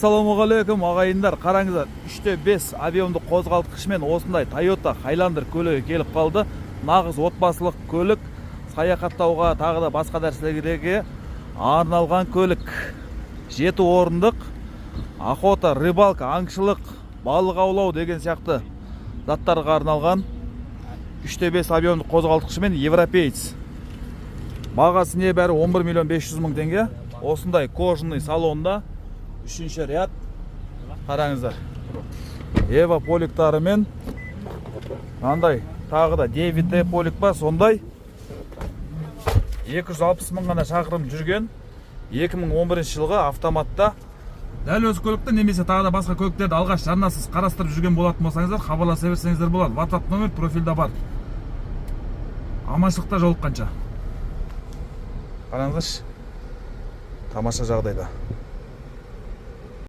Ассалаумағалейкум ағайындар, қараңыздар, 3/5 объемды қозғалтқышмен осындай Toyota Highlander көлігі келіп қалды. Нағыз отбасылық көлік, саяхаттауға, тағы да басқа нәрселерге арналған көлік. 7 орындық, охота, рыбалка, аңшылық, балық аулау деген сияқты заттарға арналған 3/5 объемды қозғалтқышмен европеец. Бағасы небәрі 11 миллион 500 мың теңге. Осындай кожаный салонда 3-ші ряд. Қараңыздар, Ева поликтарымен андай тағы да 9T полик бар. Сондай 260 мың ғана шақырым жүрген 2011 жылғы автоматта. Дәл осы көлікті немесе тағы да басқа көліктерді алғаш жарнасыз қарастырып жүрген болатын болсаңыздар, хабарласа берсеңіздер болады. WhatsApp номер профильда бар. Аманшылықта жолыққанша. Қараңыздаршы, тамаша жағдайда.